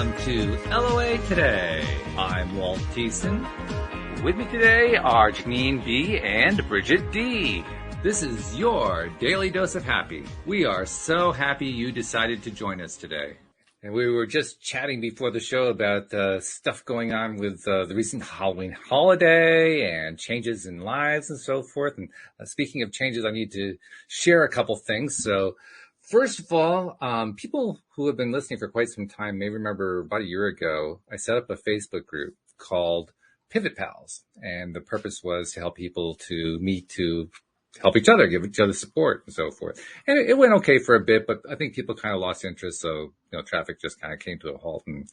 welcome to LOA Today. I'm Walt Thiessen. With me today are Janine B. and Bridget D. This is your Daily Dose of Happy. We are so happy you decided to join us today. And we were just chatting before the show about stuff going on with the recent Halloween holiday and changes in lives and so forth. And speaking of changes, I need to share a couple things. So first of all, people who have been listening for quite some time may remember about a year ago, I set up a Facebook group called Pivot Pals. And the purpose was to help people to meet to help each other, give each other support and so forth. And it went okay for a bit, but I think people kind of lost interest. So, traffic just kind of came to a halt. And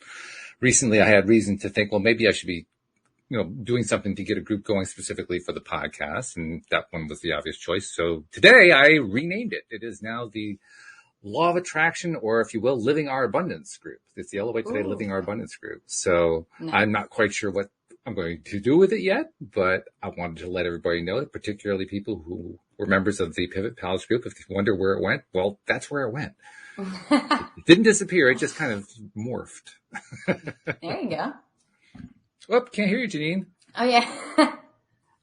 recently I had reason to think, well, maybe I should be, doing something to get a group going specifically for the podcast. And that one was the obvious choice. So today I renamed it. It is now the Law of Attraction, or if you will, Living Our Abundance group. It's the LOA Today Living Our Abundance group. So I'm not quite sure what I'm going to do with it yet, but I wanted to let everybody know, particularly people who were members of the Pivot Pals group. If you wonder where it went, well, that's where it went. It didn't disappear. It just kind of morphed. There you go. Oh, can't hear you, Janine. Oh, yeah.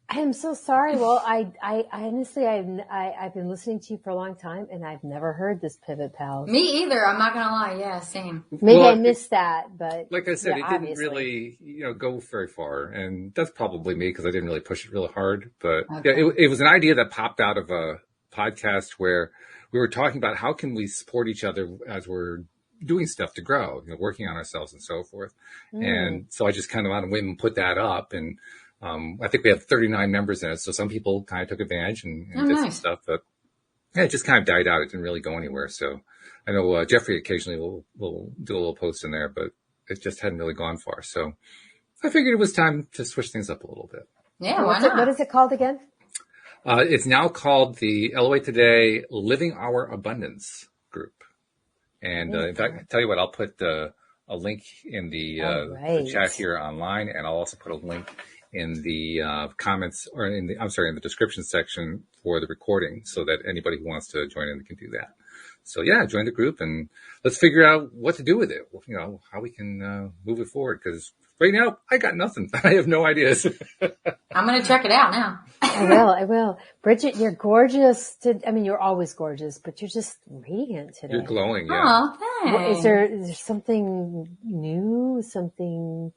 I am so sorry. Well, I honestly, I've been listening to you for a long time, and I've never heard this Pivot Pals. Me either. I'm not gonna lie. Yeah, same. Maybe I missed that, but like I said, yeah, it didn't really, go very far, and that's probably me because I didn't really push it really hard. But Okay. yeah, it was an idea that popped out of a podcast where we were talking about how can we support each other as we're doing stuff to grow, working on ourselves and so forth. And so I just kind of on a whim put that up, and I think we have 39 members in it. So some people kind of took advantage and did some stuff, but yeah, it just kind of died out. It didn't really go anywhere. So I know Jeffrey occasionally will do a little post in there, but it just hadn't really gone far. So I figured it was time to switch things up a little bit. Yeah, why not? What is it called again? It's now called the LOA Today Living Our Abundance group. And in fact, I tell you what, I'll put a link in the chat here online, and I'll also put a link in the comments or in the description section for the recording so that anybody who wants to join in can do that. So yeah, join the group and let's figure out what to do with it. How we can move it forward, because right now I got nothing. I have no ideas. I'm going to check it out now. I will. Bridget, you're gorgeous. You're always gorgeous, but you're just radiant today. You're glowing. Yeah. Oh, thanks. Is there something new, something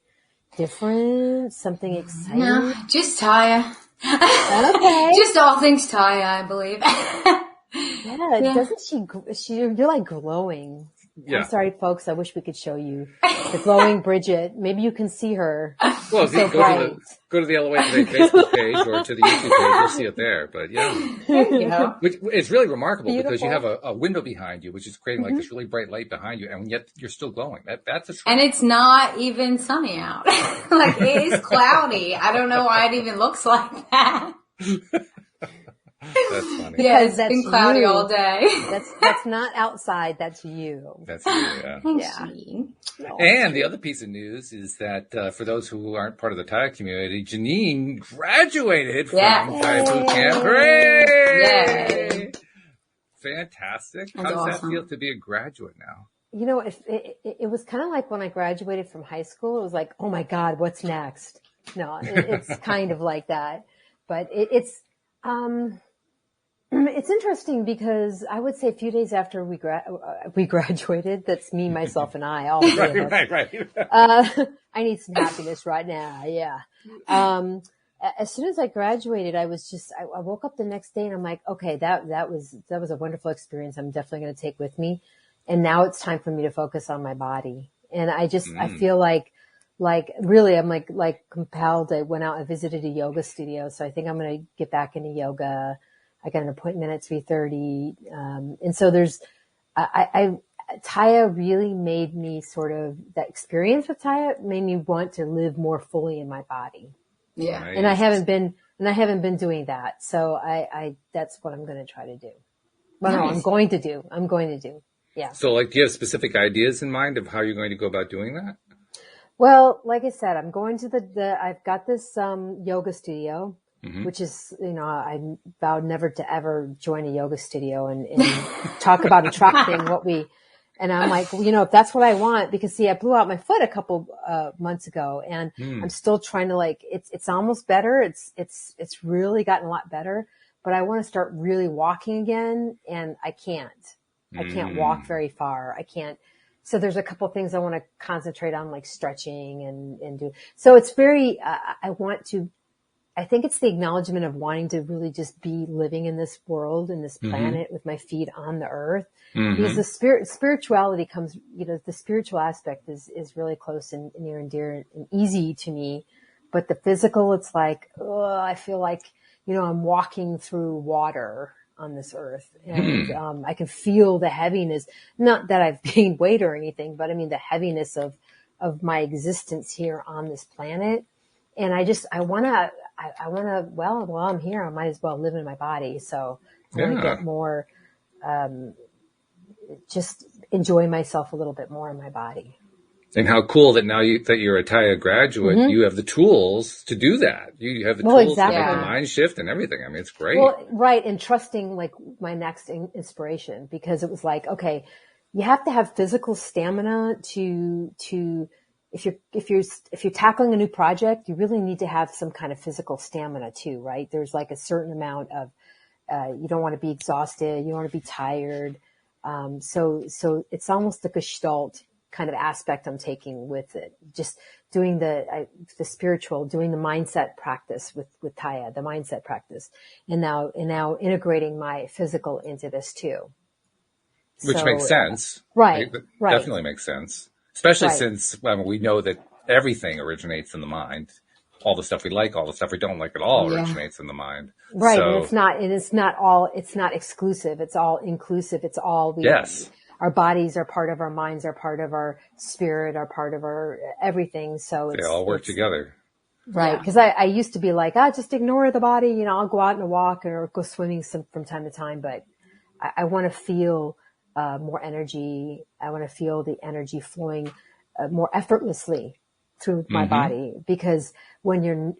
different, something exciting? No, just Taya. Okay. Just all things Taya, I believe. Yeah, doesn't she, you're like glowing. Yeah. I'm sorry, folks. I wish we could show you the glowing Bridget. Maybe you can see her. Well, so go to the LOA Today Facebook page or to the YouTube page. You'll see it there. But yeah, There you go. it's really remarkable because Beautiful. you have a window behind you, which is creating like this really bright light behind you, and yet you're still glowing. That's a And it's not even sunny out. Like, it is cloudy. I don't know why it even looks like that. That's funny. Yeah, it's that's been cloudy you. all day. That's not outside. That's you. That's you, yeah. Thanks, Yeah. Janine. No. And the other piece of news is that for those who aren't part of the Taya community, Janine graduated from Taya Boot Camp. Hooray! Yay. Fantastic. That's How does that awesome. feel to be a graduate now? It was kind of like when I graduated from high school. It was like, oh my God, what's next? No, it's kind of like that. But it's interesting because I would say a few days after we graduated, that's me, myself, and I, all three of us. Right. I need some happiness right now. Yeah. As soon as I graduated, I woke up the next day and I'm like, okay, that was a wonderful experience. I'm definitely going to take with me. And now it's time for me to focus on my body. And I feel like really I'm like compelled. I went out and visited a yoga studio. So I think I'm going to get back into yoga. I got an appointment at 3:30. And so Taya really made me that experience with Taya made me want to live more fully in my body. Yeah. Nice. And I haven't been doing that. So that's what I'm going to try to do. Well, no, Nice. I'm going to do. Yeah. So, do you have specific ideas in mind of how you're going to go about doing that? Well, like I said, I'm going to I've got this yoga studio, which is, I vowed never to ever join a yoga studio and talk about attracting what we And I'm like, well, if that's what I want, because see, I blew out my foot a couple months ago, and I'm still trying to it's almost better. It's really gotten a lot better, but I want to start really walking again, and I can't. I can't walk very far. I can't. So there's a couple of things I want to concentrate on, like stretching and do. So it's very, I think it's the acknowledgement of wanting to really just be living in this world, in this planet with my feet on the earth. Because the spirituality comes, the spiritual aspect is really close and near and dear and easy to me. But the physical, it's like, I feel like, I'm walking through water on this earth, and I can feel the heaviness. Not that I've gained weight or anything, but I mean the heaviness of my existence here on this planet. And I want to. Well, while I'm here, I might as well live in my body. So I want to get more, just enjoy myself a little bit more in my body. And how cool that now that you're a Taya graduate, you have the tools to do that. You have the tools to make the mind shift and everything. I mean, it's great. Well, right. And trusting like my next inspiration, because it was like, okay, you have to have physical stamina to, if you're tackling a new project, you really need to have some kind of physical stamina too, right? There's like a certain amount of, you don't want to be exhausted. You don't want to be tired. So it's almost a Gestalt kind of aspect I'm taking with it. Just doing the spiritual, doing the mindset practice with Taya, the mindset practice. And now integrating my physical into this too. Which makes sense. Right. Right. Definitely makes sense. Especially since we know that everything originates in the mind. All the stuff we like, all the stuff we don't like at all originates in the mind. Right. So, and it's not exclusive. It's all inclusive. It's all our bodies are part of our minds, are part of our spirit, are part of our everything. So they all work together. Right. Because I used to be like, just ignore the body. I'll go out and walk or go swimming from time to time. But I want to feel more energy. I want to feel the energy flowing more effortlessly through my body, because when your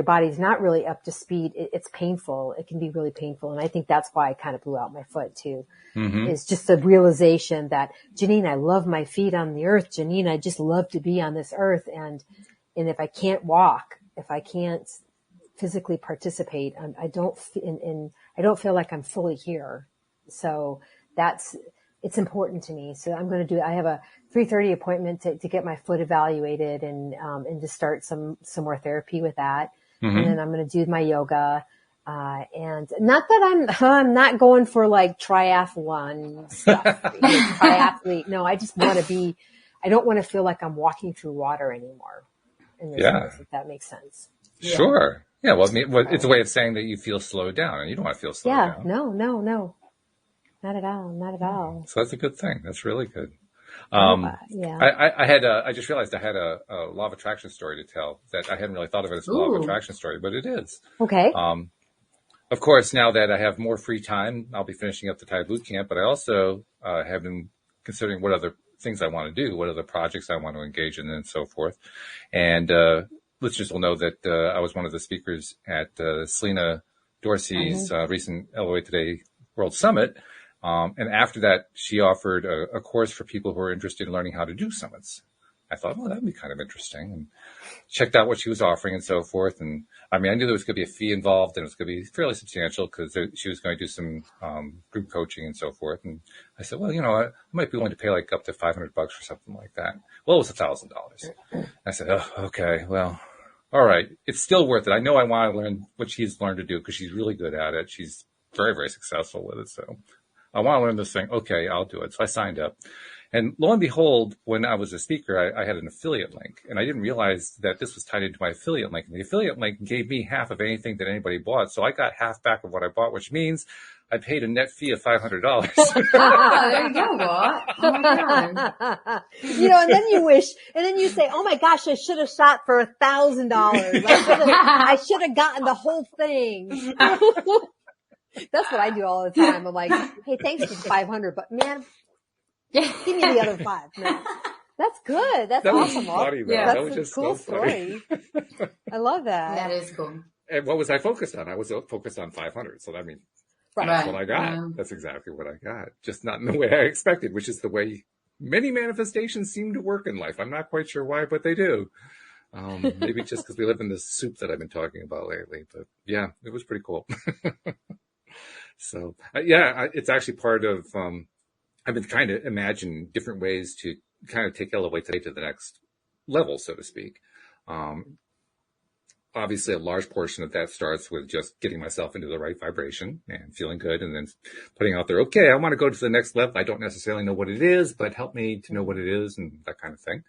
body's not really up to speed, it's painful. It can be really painful. And I think that's why I kind of blew out my foot too. It's just the realization that, Janine, I love my feet on the earth. Janine, I just love to be on this earth. And if I can't walk, if I can't physically participate, I don't feel like I'm fully here. So it's important to me. So I have a 3:30 appointment to get my foot evaluated and to start some more therapy with that. And then I'm going to do my yoga. And not that I'm not going for like triathlon stuff, triathlete. No, I just want to I don't want to feel like I'm walking through water anymore. If that makes sense. Sure. Yeah. Well, it's a way of saying that you feel slowed down, and you don't want to feel slowed down. No. Not at all. Not at all. So that's a good thing. That's really good. I just realized I had a law of attraction story to tell that I hadn't really thought of it as a law of attraction story, but it is. Okay. Of course, now that I have more free time, I'll be finishing up the Thai boot camp, but I also have been considering what other things I want to do, what other projects I want to engage in, and so forth. And listeners will know that I was one of the speakers at Selena Dorsey's recent LOA Today World Summit. And after that, she offered a course for people who are interested in learning how to do summits. I thought, well, that'd be kind of interesting, and checked out what she was offering and so forth. And I mean, I knew there was going to be a fee involved, and it was going to be fairly substantial because she was going to do some group coaching and so forth. And I said, well, I might be willing to pay like up to $500 or something like that. Well, it was $1,000. I said, oh, okay, well, all right. It's still worth it. I know I want to learn what she's learned to do because she's really good at it. She's very, very successful with it. So I want to learn this thing. Okay, I'll do it. So I signed up. And lo and behold, when I was a speaker, I had an affiliate link. And I didn't realize that this was tied into my affiliate link. And the affiliate link gave me half of anything that anybody bought. So I got half back of what I bought, which means I paid a net fee of $500. There you go, what? Oh my God. And then you wish, and then you say, oh my gosh, I should have shot for $1,000. I should have gotten the whole thing. That's what I do all the time. I'm like, hey, thanks for the 500, but man, give me the other 5. No. That's good. That's awesome. Funny, yeah, that's a cool story. I love that. That is cool. And what was I focused on? I was focused on 500. So that means Right. That's what I got. That's exactly what I got. Just not in the way I expected, which is the way many manifestations seem to work in life. I'm not quite sure why, but they do. Maybe just because we live in this soup that I've been talking about lately. But yeah, it was pretty cool. So it's actually part of, I've been trying to imagine different ways to kind of take LOA Today to the next level, so to speak. Obviously, a large portion of that starts with just getting myself into the right vibration and feeling good, and then putting out there, okay, I want to go to the next level. I don't necessarily know what it is, but help me to know what it is and that kind of thing.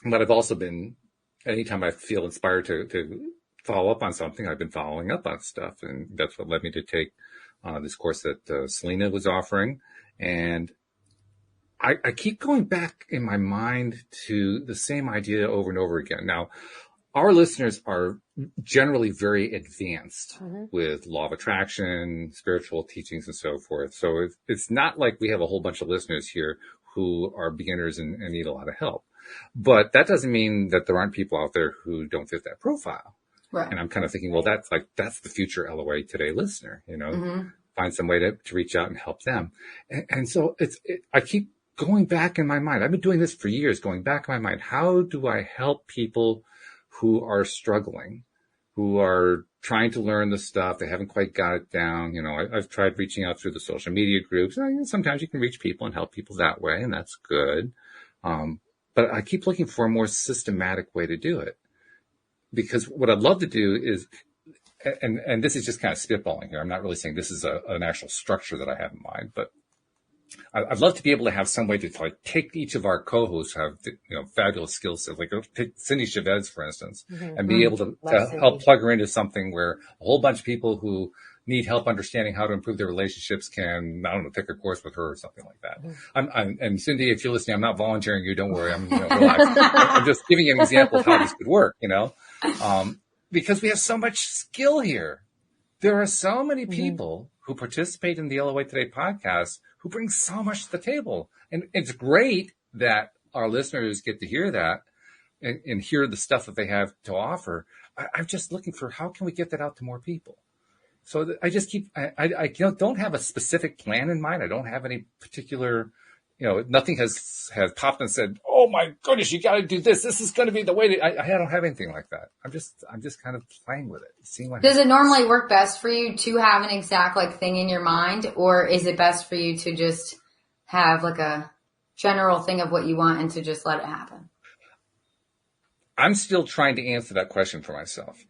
But I've also been, anytime I feel inspired to follow up on something, I've been following up on stuff. And that's what led me to take this course that Selena was offering. And I keep going back in my mind to the same idea over and over again. Now, our listeners are generally very advanced with law of attraction, spiritual teachings, and so forth. So it's not like we have a whole bunch of listeners here who are beginners and need a lot of help. But that doesn't mean that there aren't people out there who don't fit that profile. Right. And I'm kind of thinking, well, that's the future LOA Today listener, find some way to reach out and help them. And so I keep going back in my mind. I've been doing this for years, going back in my mind. How do I help people who are struggling, who are trying to learn the stuff? They haven't quite got it down. I've tried reaching out through the social media groups. Sometimes you can reach people and help people that way, and that's good. But I keep looking for a more systematic way to do it, because what I'd love to do is, and this is just kind of spitballing here. I'm not really saying this is an actual structure that I have in mind, but I'd love to be able to have some way to take each of our co-hosts who have fabulous skill sets, like take Cindy Chavez, for instance, and be able to help plug her into something where a whole bunch of people who need help understanding how to improve their relationships can, I don't know, take a course with her or something like that. And Cindy, if you're listening, I'm not volunteering you. Don't worry. Relax. I'm just giving you an example of how this could work, because we have so much skill here. There are so many people who participate in the LOA Today podcast who bring so much to the table. And it's great that our listeners get to hear that and hear the stuff that they have to offer. I'm just looking for, how can we get that out to more people? So I just I don't have a specific plan in mind. I don't have any particular, nothing has popped and said, oh my goodness, you got to do this. This is going to be the way to, I don't have anything like that. I'm just kind of playing with it. Seeing what Does it normally work best for you to have an exact thing in your mind, or is it best for you to just have a general thing of what you want and to just let it happen? I'm still trying to answer that question for myself.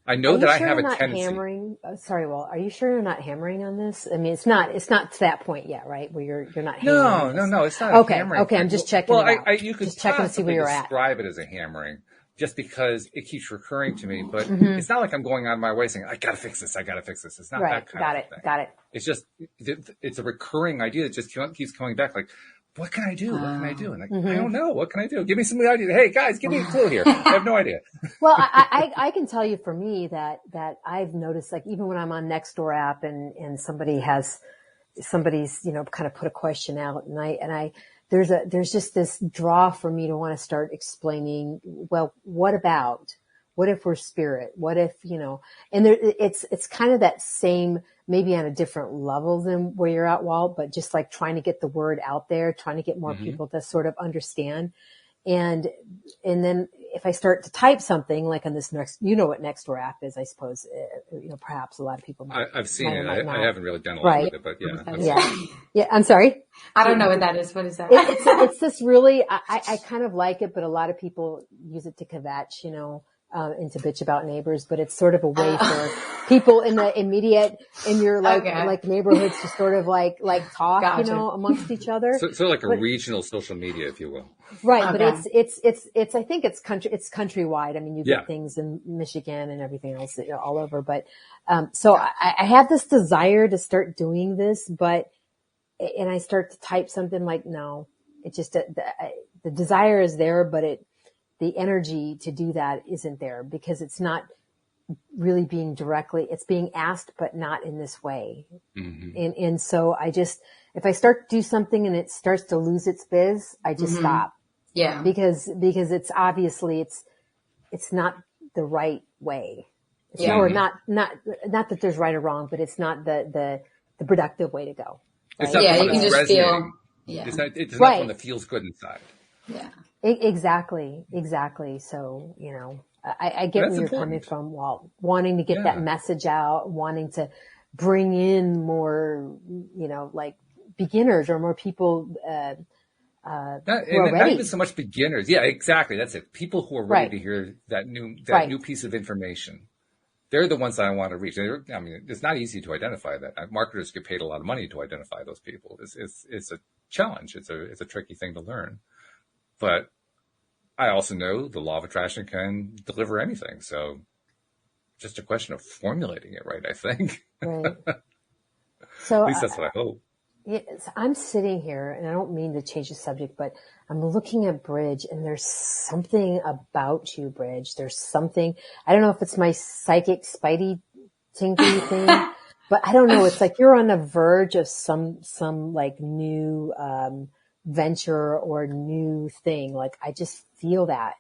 I know that I have a tendency. Sorry, Walt. Are you sure you're not hammering on this? I mean, it's not to that point yet, right? Where you're not hammering. No, it's not. Okay, hammering. Okay, I'm just checking. Well, you could just checking to see where you're at. Describe it as a hammering, just because it keeps recurring to me. But it's not like I'm going out of my way saying, "I gotta fix this. I gotta fix this." It's not that kind of thing. Got it. It's just it's a recurring idea that just keeps coming back. Like, what can I do? What can I do? And I don't know. What can I do? Give me some ideas. Hey guys, give me a clue here. I have no idea. Well, I can tell you for me that I've noticed, even when I'm on Nextdoor app and somebody's, kind of put a question out, and there's just this draw for me to want to start explaining, well, what if we're spirit? What if, and it's kind of that same, maybe on a different level than where you're at, Walt, but just trying to get the word out there, trying to get more people to sort of understand. And then if I start to type something on this what Nextdoor app is, I suppose, perhaps a lot of people might. I've seen it. I haven't really done a lot with it, but yeah. Yeah. I'm sorry. I don't know what that is. What is that? It's this really, I kind of like it, but a lot of people use it to kvetch, and to bitch about neighbors, but it's sort of a way for people in the immediate, in your neighborhoods to sort of talk, Gotcha. Amongst each other. So a regional social media, if you will. Right. Okay. But it's, I think it's countrywide. I mean, you get things in Michigan and everything else all over, but, so I have this desire to start doing this, and I start to type something no, it just, the desire is there, but the energy to do that isn't there because it's not really being it's being asked, but not in this way. Mm-hmm. And so if I start to do something and it starts to lose its biz, I just stop. Yeah. Because it's obviously, it's not the right way. It's or not that there's right or wrong, but it's not the productive way to go. Right? It's not you can just feel. Yeah. It's not one that feels good inside. Yeah. Exactly. So, I get where you're coming from, Walt, wanting to get that message out, wanting to bring in more, like beginners or more people, not even so much beginners. Yeah, exactly. That's it. People who are ready to hear that new piece of information. They're the ones that I want to reach. I mean, it's not easy to identify that. Marketers get paid a lot of money to identify those people. It's a challenge. It's a tricky thing to learn. But I also know the law of attraction can deliver anything. So just a question of formulating it right, I think. Right. So at least that's what I hope. Yes, I'm sitting here, and I don't mean to change the subject, but I'm looking at Bridge, and there's something about you, Bridge. There's something, I don't know if it's my psychic spidey tingly thing, but I don't know. It's like you're on the verge of some like new, venture or new thing. Like I just feel that.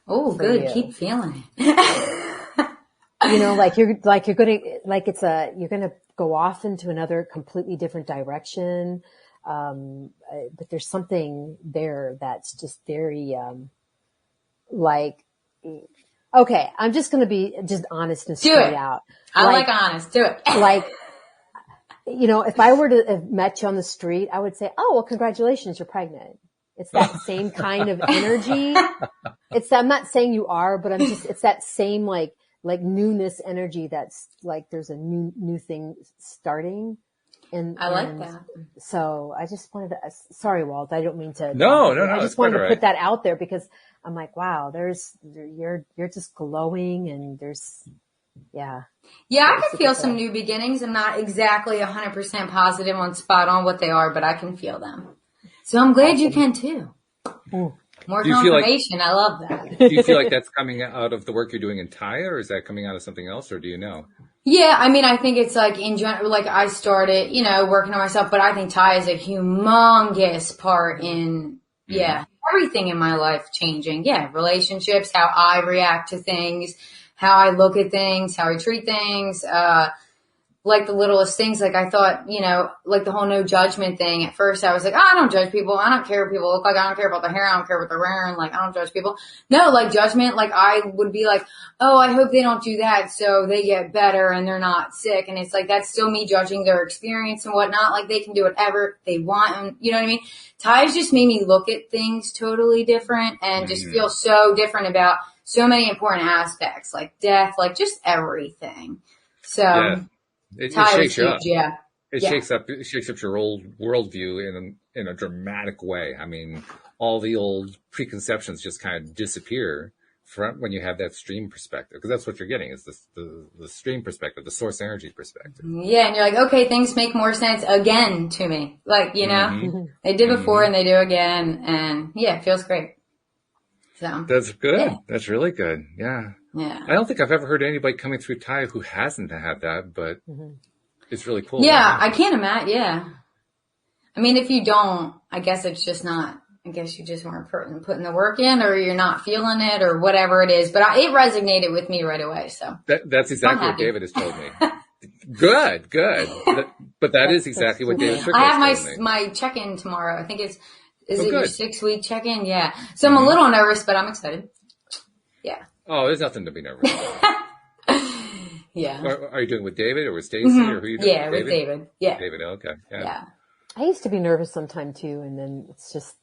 Oh, good. You. Keep feeling it. You're going to go off into another completely different direction. But there's something there that's just very, okay, I'm just going to be just honest and straight out. I like honest. Do it. If I were to have met you on the street, I would say, oh, well, congratulations, you're pregnant. It's that same kind of energy. I'm not saying you are, but it's that same like newness energy that's like there's a new thing starting. And I like that. So I just wanted to, sorry, Walt, I don't mean to. No. I just wanted to put that out there because I'm like, wow, you're just glowing and there's, yeah. Yeah, I can feel some new beginnings. I'm not exactly 100% positive on spot on what they are, but I can feel them. So I'm glad you can too. More confirmation. I love that. Do you feel like that's coming out of the work you're doing in Taya, or is that coming out of something else, or do you know? Yeah, I mean, I think it's like in general, like I started, working on myself, but I think Taya is a humongous part in, everything in my life changing. Yeah, relationships, how I react to things, how I look at things, how I treat things, like the littlest things. Like I thought, like the whole no judgment thing. At first I was like, I don't judge people. I don't care what people look like. I don't care about their hair. I don't care what they're wearing. Like, I don't judge people. No, like judgment. Like I would be like, oh, I hope they don't do that so they get better and they're not sick. And it's like, that's still me judging their experience and whatnot. Like they can do whatever they want. And you know what I mean? Ty's just made me look at things totally different and just feel so different about so many important aspects, like death, like just everything. So. Yeah. It shakes you up. Yeah. It shakes up your old worldview in a dramatic way. I mean, all the old preconceptions just kind of disappear when you have that stream perspective, because that's what you're getting is the stream perspective, the source energy perspective. Yeah. And you're like, okay, things make more sense again to me. Like, they did before and they do again. And yeah, it feels great. So that's good. Yeah. That's really good. Yeah. Yeah. I don't think I've ever heard anybody coming through Taya who hasn't had that, but it's really cool. Yeah, I can't imagine. Yeah. I mean, if you don't, I guess it's just not, I guess you just weren't putting the work in or you're not feeling it or whatever it is. But it resonated with me right away. So that's exactly what David has told me. Good. But that is exactly what David Strickland I told have me. my check-in tomorrow. I think is it your 6-week check-in? Yeah. So I'm a little nervous, but I'm excited. Yeah. Oh, there's nothing to be nervous about. Yeah. Are you doing it with David or with Stacy or who are you doing? Yeah, with David. Yeah. David, okay. Yeah. I used to be nervous sometime too, and then it's just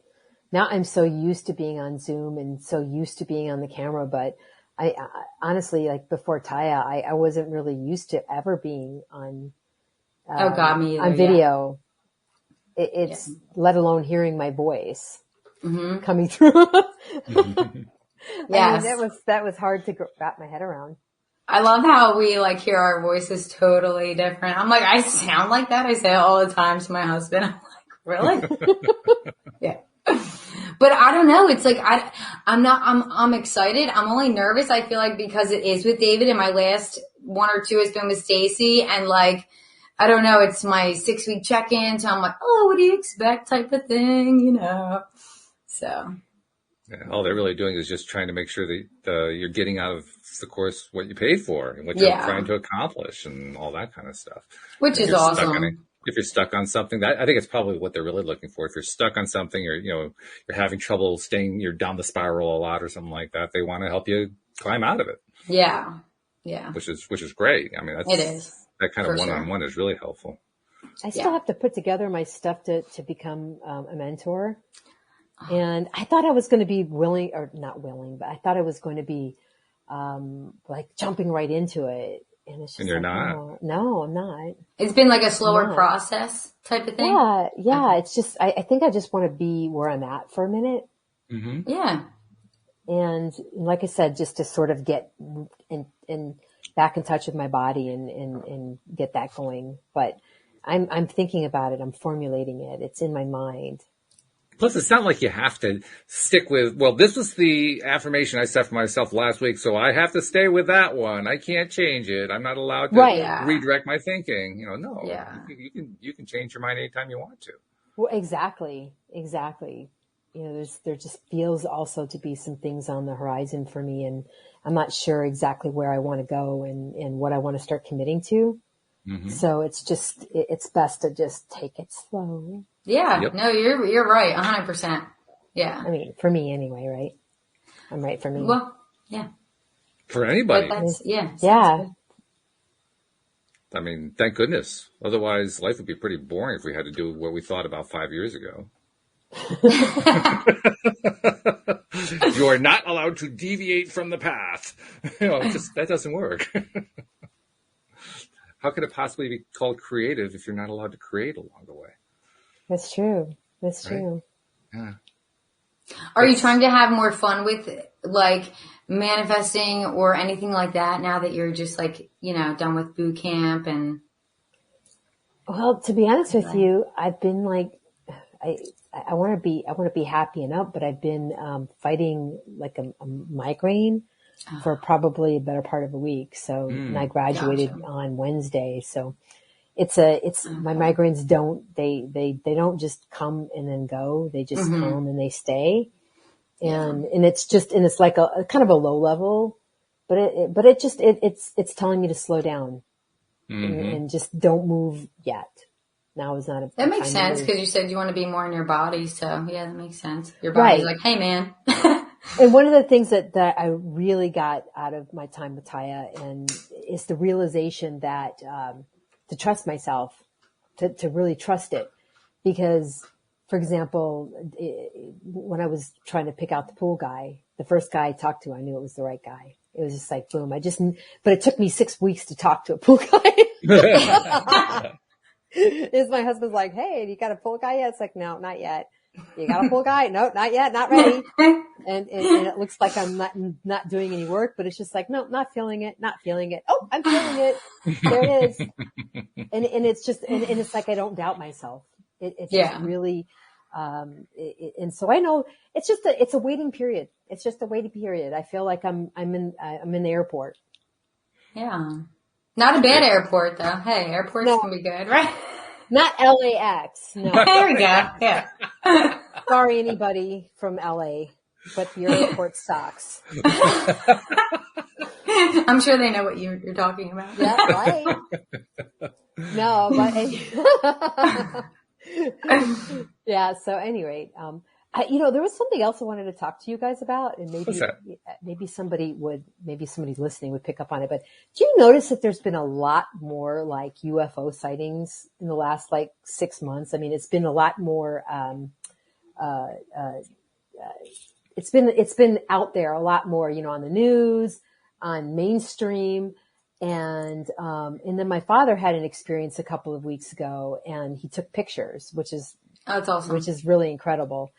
now I'm so used to being on Zoom and so used to being on the camera. But I honestly, like before Taya, I wasn't really used to ever being on. Me either, on video. Yeah. It's let alone hearing my voice coming through. Yes. I mean, that was hard to wrap my head around. I love how we like hear our voices totally different. I'm like, I sound like that. I say it all the time to my husband. I'm like, really? Yeah. But I don't know. It's like, I'm excited. I'm only nervous. I feel like because it is with David and my last 1 or 2 has been with Stacy and like, I don't know. It's my 6-week check-in. So I'm like, oh, what do you expect type of thing, So. Yeah, all they're really doing is just trying to make sure that you're getting out of the course what you paid for and what you're trying to accomplish and all that kind of stuff. Which is awesome. If you're stuck on something, I think it's probably what they're really looking for. If you're stuck on something, or you're having trouble you're down the spiral a lot or something like that, they want to help you climb out of it. Yeah, which is great. I mean, it is. That kind of one-on-one is really helpful. I still have to put together my stuff to become a mentor. And I thought I was going to be willing, or not willing, but I thought I was going to be like jumping right into it. And it's just you're not. Oh, no, I'm not. It's been like a slower process type of thing. Yeah. Okay. It's just, I think I just want to be where I'm at for a minute. Mm-hmm. Yeah. And like I said, just to sort of get in back in touch with my body and get that going. But I'm thinking about it. I'm formulating it. It's in my mind. Plus, it's not like you have to stick with, well, this was the affirmation I set for myself last week, so I have to stay with that one. I can't change it. I'm not allowed to redirect my thinking. No. Yeah. You can change your mind anytime you want to. Well, exactly. There just feels also to be some things on the horizon for me, and I'm not sure exactly where I want to go and what I want to start committing to. Mm-hmm. So it's best to just take it slow. Yeah. Yep. No, you're right. 100%. Yeah. I mean, for me anyway, right? I'm right for me. Well, yeah. For anybody. Yeah. I mean, thank goodness. Otherwise, life would be pretty boring if we had to do what we thought about 5 years ago. You are not allowed to deviate from the path. That doesn't work. How could it possibly be called creative if you're not allowed to create along the way? That's true. That's true. Yeah. Are you trying to have more fun with like manifesting or anything like that now that you're just like, done with boot camp and? Well, to be honest with you, I've been like, I want to be happy and up, but I've been fighting like a migraine for probably a better part of a week. So and I graduated on Wednesday. So my migraines don't just come and then go. They just come and they stay. And it's like a kind of a low level, but it's telling me to slow down and just don't move yet. Now is not a that makes sense because you said you want to be more in your body. So yeah, that makes sense. Your body's like, hey man. And one of the things that I really got out of my time with Taya and is the realization that, to trust myself, to really trust it. Because, for example, when I was trying to pick out the pool guy, the first guy I talked to, I knew it was the right guy. It was just like, boom. But it took me 6 weeks to talk to a pool guy. My husband's like, hey, you got a pool guy yet? It's like, no, not yet. You got a pool guy? No, not yet. Not ready. And it looks like I'm not doing any work, but it's just like, no, not feeling it. Oh, I'm feeling it. There it is. And it's just, and it's like, I don't doubt myself. It's just really, and so I know it's a waiting period. It's just a waiting period. I feel like I'm in the airport. Yeah. Not a bad airport though. Hey, airports can be good, right? Not LAX. No. There we go. Yeah. Sorry, anybody from LA, but the airport sucks. I'm sure they know what you're talking about. Yeah, right. No, but yeah. So, anyway, there was something else I wanted to talk to you guys about, and maybe somebody listening would pick up on it. But do you notice that there's been a lot more like UFO sightings in the last like 6 months? I mean, it's been a lot more. It's been out there a lot more, on the news, on mainstream. And then my father had an experience a couple of weeks ago and he took pictures, which is awesome. Which is really incredible.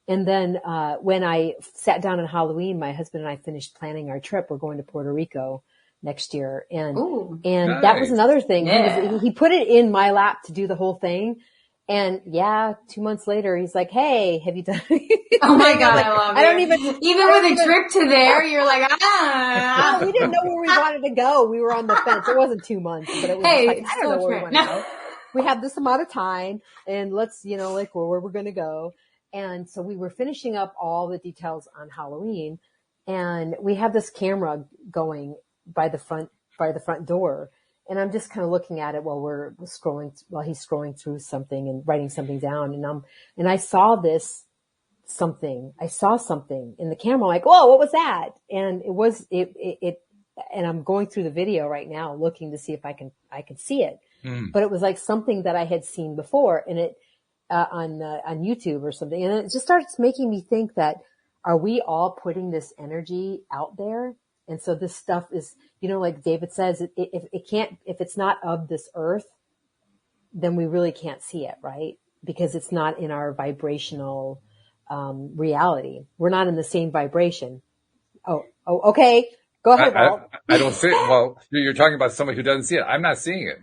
And then, when I sat down on Halloween, my husband and I finished planning our trip. We're going to Puerto Rico next year. And nice. That was another thing. Yeah. He put it in my lap to do the whole thing. And 2 months later, he's like, hey, have you done it? Oh my God, I love it. I don't even with a trip to there, you're like, No, we didn't know where we wanted to go. We were on the fence. It wasn't 2 months, but it was I don't know where we want to go. We have this amount of time and let's, where we're going to go. And so we were finishing up all the details on Halloween, and we have this camera going by the front door. And I'm just kind of looking at it while he's scrolling through something and writing something down. And I saw something in the camera, like, whoa, what was that? And and I'm going through the video right now looking to see if I can see it. But it was like something that I had seen before, and it, on YouTube or something. And it just starts making me think that, are we all putting this energy out there? And so this stuff is, like David says, if it's not of this earth, then we really can't see it, right? Because it's not in our vibrational, reality. We're not in the same vibration. Oh, okay. Go ahead, Walt. I don't see it. Well, you're talking about somebody who doesn't see it. I'm not seeing it.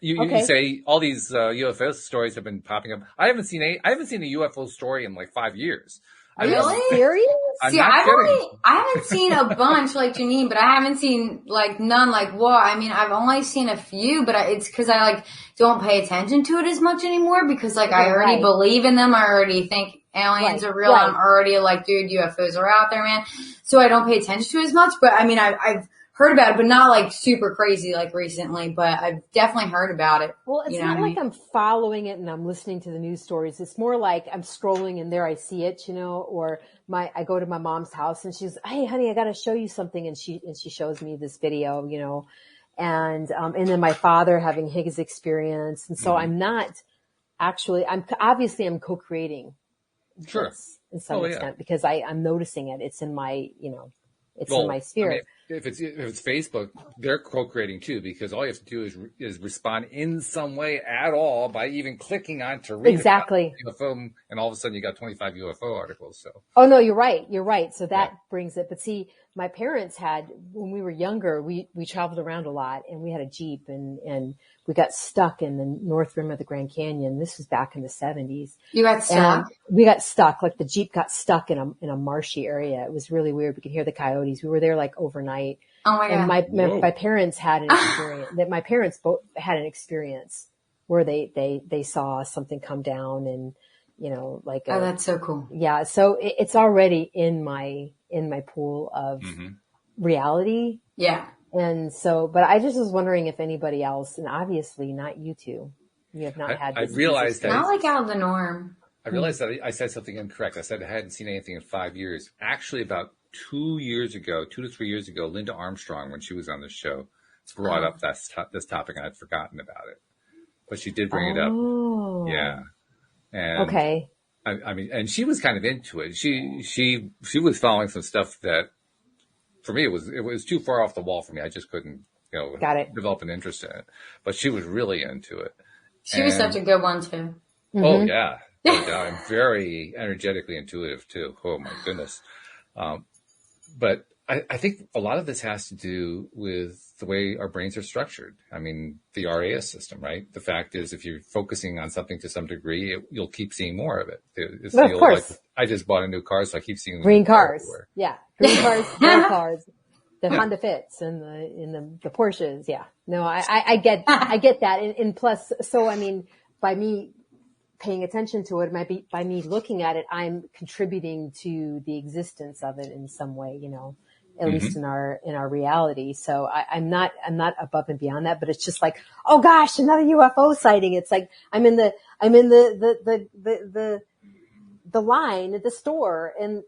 You say all these UFO stories have been popping up. I haven't seen a UFO story in like 5 years. Really? Serious? See, I haven't seen a bunch like Janine, but I haven't seen like none like, whoa. I mean, I've only seen a few, but it's because I like don't pay attention to it as much anymore because like I already believe in them. I already think aliens are real. Right. I'm already like, dude, UFOs are out there, man. So I don't pay attention to it as much, but I mean, I've heard about it, but not like super crazy like recently, but I've definitely heard about it. Well, it's not like I'm following it and I'm listening to the news stories. It's more like I'm scrolling and there I see it, or I go to my mom's house and she's, hey honey, I got to show you something. And she shows me this video, and then my father having his experience. And so I'm not actually, I'm co-creating this in some extent because I'm noticing it. It's in my, in my sphere. I mean, if it's Facebook, they're co-creating too, because all you have to do is respond in some way at all by even clicking on to read exactly UFO, and all of a sudden you got 25 UFO articles. So. Oh no, you're right. So that brings it. But see, my parents had, when we were younger, we traveled around a lot, and we had a Jeep, and we got stuck in the north rim of the Grand Canyon. This was back in the 70s. You got stuck? And we got stuck. Like the Jeep got stuck in a marshy area. It was really weird. We could hear the coyotes. We were there like overnight. Oh my God. And my parents had an experience that my parents both had an experience where they saw something come down and, like, oh, that's so cool. Yeah. So it's already in my pool of reality. Yeah. And so, but I just was wondering if anybody else, and obviously not you two, you have not had this. I realized that. Not like out of the norm. I realized that I said something incorrect. I said I hadn't seen anything in 5 years. Actually, about 2 to 3 years ago, Linda Armstrong, when she was on the show, brought up this topic, and I'd forgotten about it. But she did bring it up. Yeah. And okay. I mean, and she was kind of into it. She was following some stuff that, for me, it was too far off the wall for me. I just couldn't, develop an interest in it. But she was really into it. She was such a good one too. Oh yeah. I'm very energetically intuitive too. Oh my goodness. But I think a lot of this has to do with the way our brains are structured. I mean, the RAS system, right? The fact is, if you're focusing on something to some degree, you'll keep seeing more of it. Of course. Like, I just bought a new car, so I keep seeing green cars. Everywhere. Yeah. Green cars, blue cars, the Honda Fits and the Porsches. Yeah. No, I get that. And plus, so I mean, by me paying attention to it, by me looking at it, I'm contributing to the existence of it in some way, at least in our reality. So I'm not above and beyond that, but it's just like, oh gosh, another UFO sighting. It's like I'm in the line at the store and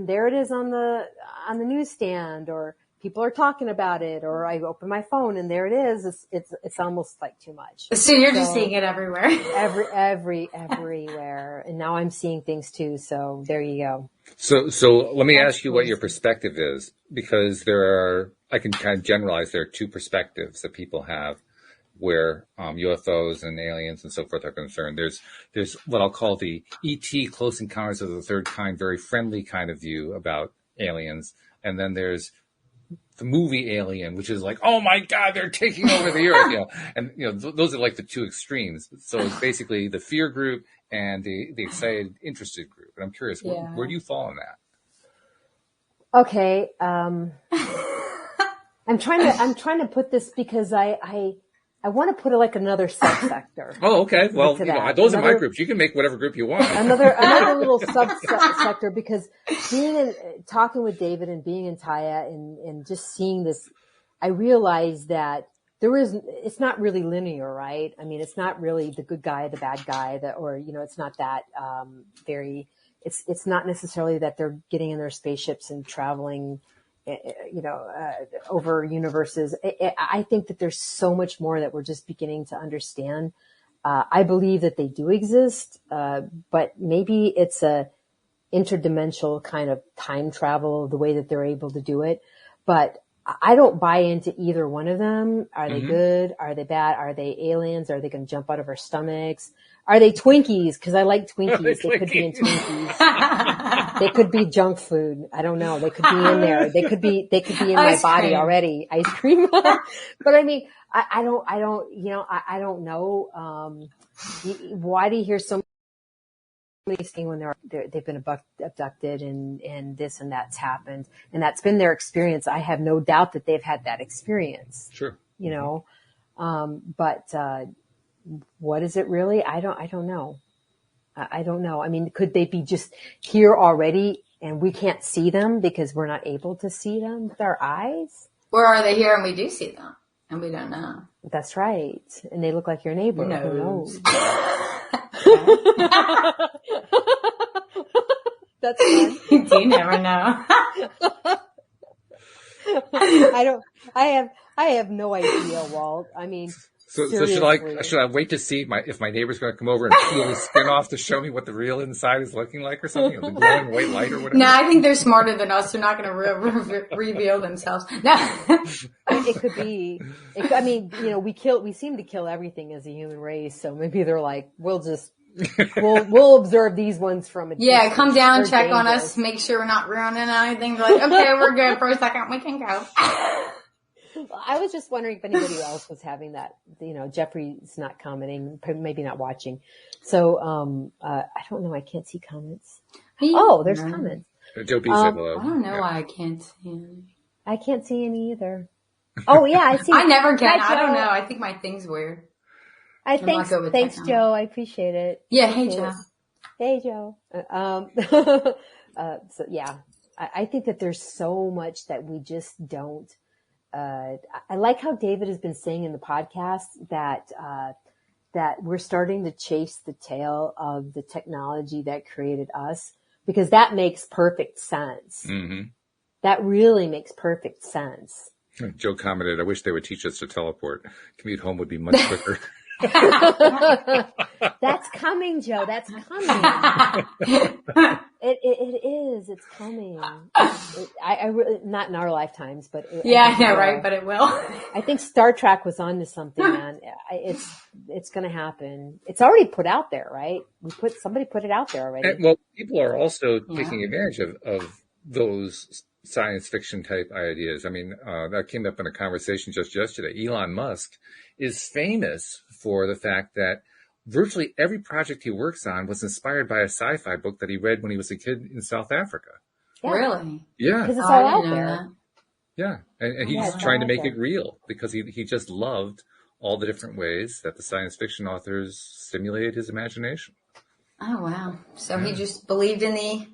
there it is on the newsstand, or people are talking about it, or I open my phone and there it is. It's almost like too much. So you're just seeing it everywhere. Everywhere. And now I'm seeing things too. So there you go. So let me ask you what your perspective is, because I can kind of generalize, there are two perspectives that people have where UFOs and aliens and so forth are concerned. There's what I'll call the ET, Close Encounters of the Third Kind, very friendly kind of view about aliens. And then there's the movie Alien, which is like, oh my God, they're taking over the earth, and those are like the two extremes. So it's basically the fear group and the excited, interested group. And I'm curious, where do you fall in that? Okay. I'm trying to put this because I I want to put it like another subsector. Oh, okay. Well, to you know, that. those are my groups. You can make whatever group you want. Another little subsector, because talking with David and being in Taya and just seeing this, I realized that it's not really linear, right? I mean, it's not really the good guy, the bad guy, or, you know, it's not that, it's not necessarily that they're getting in their spaceships and traveling, you know, over universes. I think that there's so much more that we're just beginning to understand. I believe that they do exist, but maybe it's a interdimensional kind of time travel, the way that they're able to do it. But I don't buy into either one of them. Are they good? Are they bad? Are they aliens? Are they going to jump out of our stomachs? Are they Twinkies? Because I like Twinkies. They could be in Twinkies. They could be junk food. I don't know. They could be in there. They could be in my body already. Ice cream. But I mean, I don't, you know, I don't know. Why do you hear so many things when they've been abducted and this and that's happened, and that's been their experience? I have no doubt that they've had that experience. Sure. You know, but what is it really? I don't know. I don't know. I mean, could they be just here already and we can't see them because we're not able to see them with our eyes? Or are they here and we do see them and we don't know? That's right. And they look like your neighbor. Who knows? That's fun. You never know. I have no idea, Walt. I mean, so should I wait to see if my neighbor's going to come over and peel his skin off to show me what the real inside is looking like or something? You know, the glowing white light or whatever? No, I think they're smarter than us. They're not going to reveal themselves. No. It could be. I mean, you know, we seem to kill everything as a human race, so maybe they're like, we'll observe these ones from a distance. Yeah, come down, check on us, make sure we're not ruining anything. They're like, okay, we're good for a second. We can go. I was just wondering if anybody else was having that. You know, Jeffrey's not commenting, maybe not watching. So, I don't know. I can't see comments. Oh, there's comments. Joe B said hello. I don't know why I can't see any. I can't see any either. Oh yeah, I see. I never can. Hi, I don't know. I think my thing's weird. Thanks, Joe. I appreciate it. Yeah. Hey, Joe. Hey, Joe. So yeah, I think that there's so much that we just don't. I like how David has been saying in the podcast that we're starting to chase the tail of the technology that created us, because that makes perfect sense. Mm-hmm. That really makes perfect sense. Joe commented, I wish they would teach us to teleport. Commute home would be much quicker. That's coming, Joe. That's coming. It is. It's coming. I really, not in our lifetimes, but I know, right? But it will. I think Star Trek was onto something, man. It's going to happen. It's already put out there, right? Somebody put it out there already. Well, people are also taking advantage of those science fiction type ideas. I mean, that came up in a conversation just yesterday. Elon Musk is famous for the fact that virtually every project he works on was inspired by a sci-fi book that he read when he was a kid in South Africa. Yeah. Really? Yeah. Because it's all out there. Yeah. And he's trying to make it real because he just loved all the different ways that the science fiction authors stimulated his imagination. Oh, wow. So he just believed in the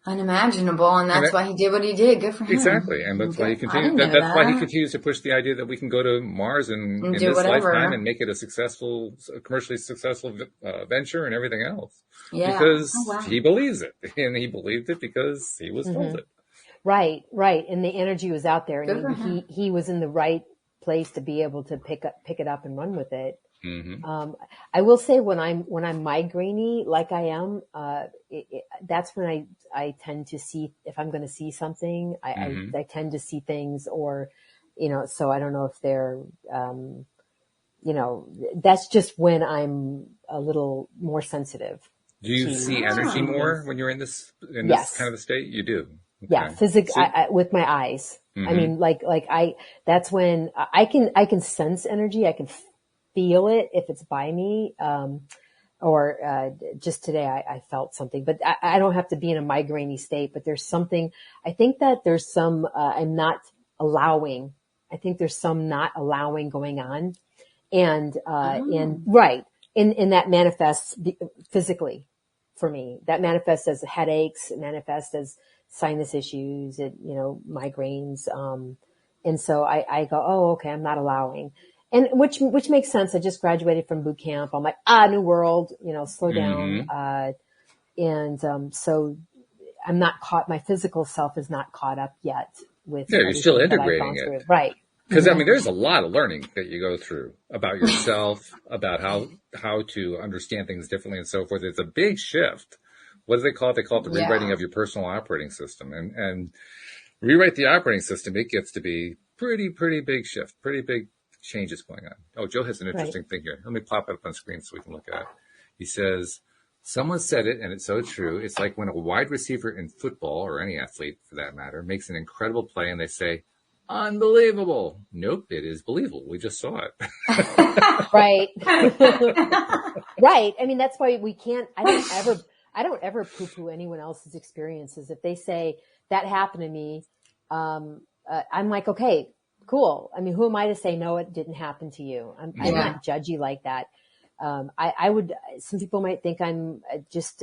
unimaginable, and that's why he did what he did. Good for him. Exactly, and that's why he continues. That's why he continues to push the idea that we can go to Mars in this lifetime and make it a commercially successful venture and everything else. Yeah, because he believes it, and he believed it because he was told it. Right, and the energy was out there, and he was in the right place to be able to pick it up and run with it. Mm-hmm. I will say when I'm migraine-y like I am, that's when I tend to see, if I'm going to see something, I tend to see things, or, you know, so I don't know if they're, you know, that's just when I'm a little more sensitive. Do you see energy more when you're in this kind of a state? You do. Okay. Yeah, physically, with my eyes. Mm-hmm. I mean, that's when I can sense energy. I can feel it if it's by me. Or just today I felt something, but I don't have to be in a migraine-y state, but there's something, I think that there's some, I'm not allowing I think there's some not allowing going on. And right. And that manifests physically for me. That manifests as headaches, it manifests as sinus issues, migraines. And so I go, oh, okay, I'm not allowing. And which makes sense. I just graduated from boot camp. I'm like, new world, slow down. So I'm not my physical self is not caught up yet with. Yeah, you're still integrating it. Right. Because there's a lot of learning that you go through about yourself, about how to understand things differently and so forth. It's a big shift. What do they call it? They call it the rewriting of your personal operating system. And rewrite the operating system, it gets to be pretty big shift, pretty big changes going on. Oh, Joe has an interesting thing here. Let me pop it up on screen so we can look at it. He says, someone said it, and it's so true. It's like when a wide receiver in football, or any athlete for that matter, makes an incredible play and they say, unbelievable. Nope, it is believable. We just saw it. Right. Right. I mean, that's why we can't, I don't ever poo-poo anyone else's experiences. If they say that happened to me, I'm like, okay, cool. I mean, who am I to say, no, it didn't happen to you? I'm not judgy like that. Some people might think I'm just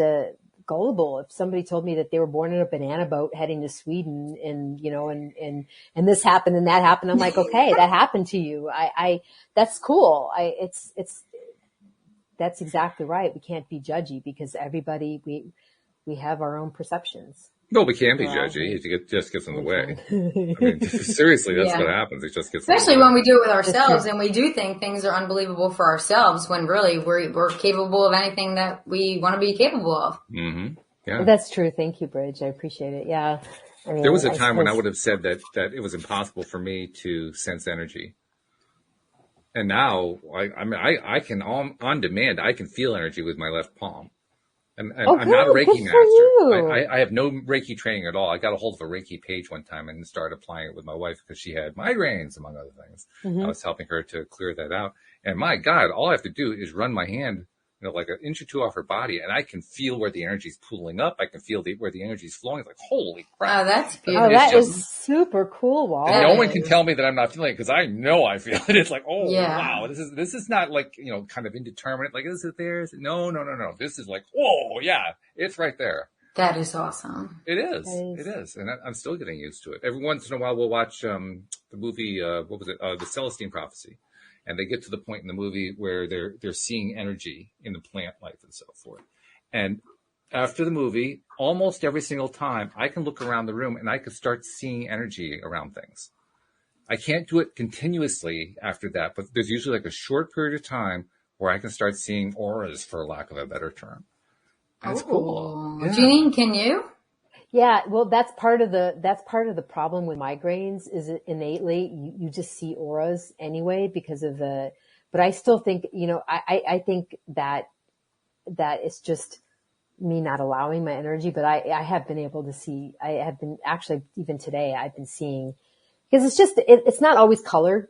gullible. If somebody told me that they were born in a banana boat heading to Sweden and this happened and that happened, I'm like, okay, that happened to you. That's cool. That's exactly right. We can't be judgy because everybody, we have our own perceptions. No, we can be judgy. It just gets in the way. I mean, seriously, that's what happens. It just gets especially when we do it with ourselves and we do think things are unbelievable for ourselves when really we're capable of anything that we want to be capable of. Mm-hmm. Yeah, that's true. Thank you, Bridge. I appreciate it. Yeah. I mean, there was a time when I would have said that it was impossible for me to sense energy. And now I can on demand, I can feel energy with my left palm. And I'm not a Reiki master. I have no Reiki training at all. I got a hold of a Reiki page one time and started applying it with my wife because she had migraines, among other things. Mm-hmm. I was helping her to clear that out. And my God, all I have to do is run my hand, like an inch or two off her body, and I can feel where the energy's pooling up. I can feel where the energy's flowing. It's like, holy crap. Oh, that's beautiful. Oh, that is super cool, Walt. And no one can tell me that I'm not feeling it because I know I feel it. It's like, oh, wow. This is not like, kind of indeterminate. Like, is it there? Is it? No. This is like, whoa, yeah, it's right there. That is awesome. It is. It is. And I'm still getting used to it. Every once in a while, we'll watch the movie, what was it? The Celestine Prophecy. And they get to the point in the movie where they're seeing energy in the plant life and so forth. And after the movie, almost every single time, I can look around the room and I can start seeing energy around things. I can't do it continuously after that, but there's usually like a short period of time where I can start seeing auras, for lack of a better term. And it's cool. Yeah. Jeanine, can you? Yeah, well, that's part of the problem with migraines is it innately you just see auras anyway because of but I still think, I think that it's just me not allowing my energy, but I have been able to see, I have been actually even today I've been seeing, because it's just, it's not always colored.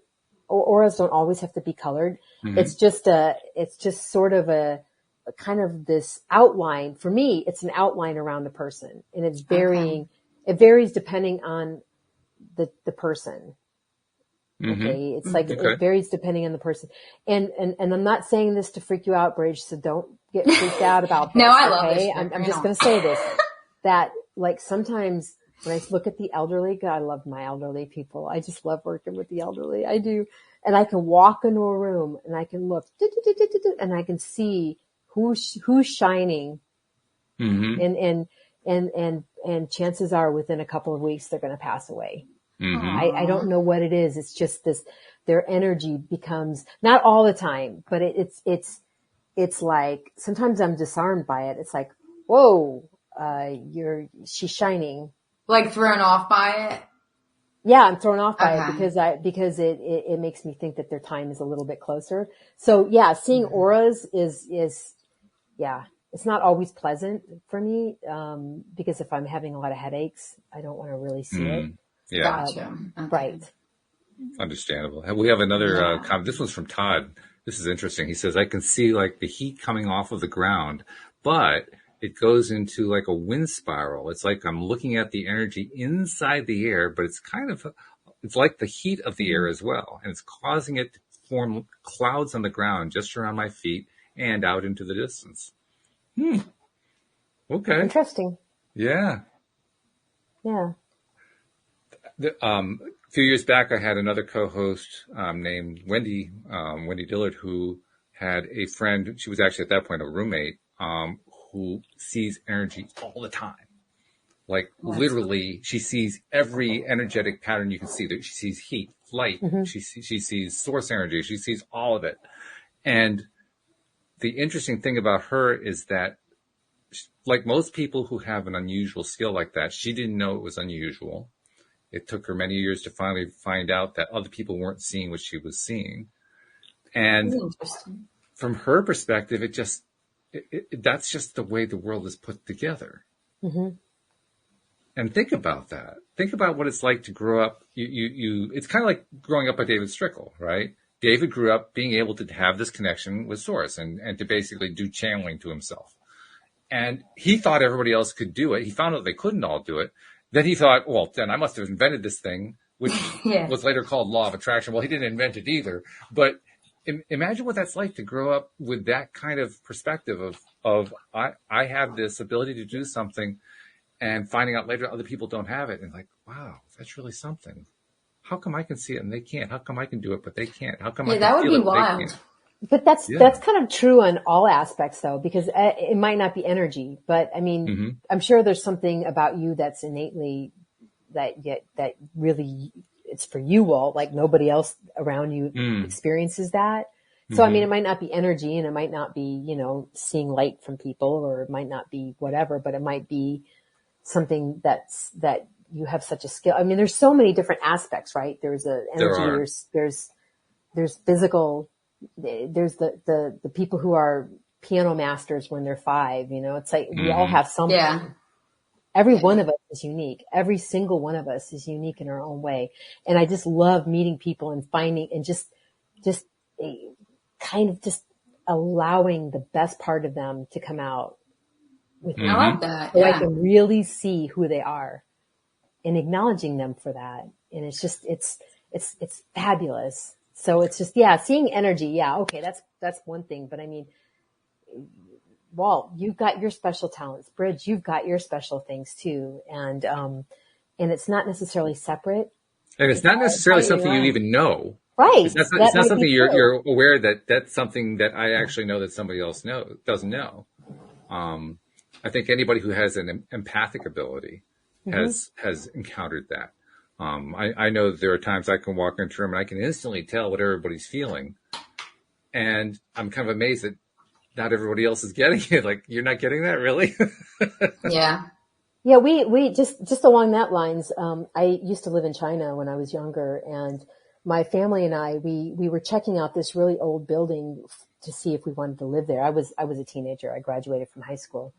Auras don't always have to be colored. Mm-hmm. It's just sort of a kind of this outline. For me, it's an outline around the person, and it's varying. Okay. It varies depending on the person. Mm-hmm. Okay. It's like, it varies depending on the person. And I'm not saying this to freak you out, Bridge, so don't get freaked out about this. No, I love this. I'm just going to say this, that like sometimes when I look at the elderly, God, I love my elderly people. I just love working with the elderly. I do. And I can walk into a room and I can look and I can see who's shining. Mm-hmm. And chances are within a couple of weeks, they're going to pass away. Mm-hmm. I don't know what it is. It's just their energy becomes, not all the time, but it's like, sometimes I'm disarmed by it. It's like, whoa, she's shining. Like thrown off by it? Yeah, I'm thrown off by it because it makes me think that their time is a little bit closer. So yeah, seeing auras is it's not always pleasant for me, because if I'm having a lot of headaches, I don't want to really see it. Yeah. Gotcha. Right. Understandable. We have another comment. This one's from Todd. This is interesting. He says, I can see like the heat coming off of the ground, but it goes into like a wind spiral. It's like I'm looking at the energy inside the air, but it's kind of, it's like the heat of the air as well. And it's causing it to form clouds on the ground just around my feet and out into the distance. Okay. Interesting. Yeah. Yeah. A few years back, I had another co-host named Wendy Dillard, who had a friend. She was actually at that point a roommate who sees energy all the time. Like literally, she sees every energetic pattern you can see. She sees heat, light. She sees source energy. She sees all of it. And the interesting thing about her is that, like most people who have an unusual skill like that, she didn't know it was unusual. It took her many years to finally find out that other people weren't seeing what she was seeing. And from her perspective, that's just the way the world is put together. And think about that. Think about what it's like to grow up. It's kind of like growing up by David Strickle, right? David grew up being able to have this connection with Source and to basically do channeling to himself. And he thought everybody else could do it. He found out they couldn't all do it. Then he thought, well, then I must have invented this thing, which was later called law of attraction. Well, he didn't invent it either. But imagine what that's like to grow up with that kind of perspective of I have this ability to do something, and finding out later other people don't have it, and like, wow, that's really something. How come I can see it and they can't? How come I can do it but they can't? How come I can that would feel be it wild. they can't? But that's kind of true on all aspects though, because it might not be energy, but I mean, I'm sure there's something about you that's innately that really it's for you, Walt, like nobody else around you experiences that. So, I mean, it might not be energy and it might not be, seeing light from people, or it might not be whatever, but it might be something that you have such a skill. I mean, there's so many different aspects, right? There's energy, there's physical, there's the people who are piano masters when they're 5, it's like we all have something. Yeah. Every one of us is unique. Every single one of us is unique in our own way. And I just love meeting people and finding and just kind of just allowing the best part of them to come out with me. I like that. So I can really see who they are and acknowledging them for that. And it's just, it's fabulous. So it's just, seeing energy. Yeah. Okay. That's one thing. But I mean, Walt, you've got your special talents. Bridge, you've got your special things too. And it's not necessarily separate. And it's not necessarily something you even know. Right. It's not something you're aware that that's something that I actually know that somebody else doesn't know. I think anybody who has an empathic ability has encountered that. I know there are times I can walk into a room and I can instantly tell what everybody's feeling. And I'm kind of amazed that not everybody else is getting it. Like, you're not getting that, really? Yeah. Yeah, we just along that lines, I used to live in China when I was younger, and my family and I, we were checking out this really old building to see if we wanted to live there. I was a teenager. I graduated from high school,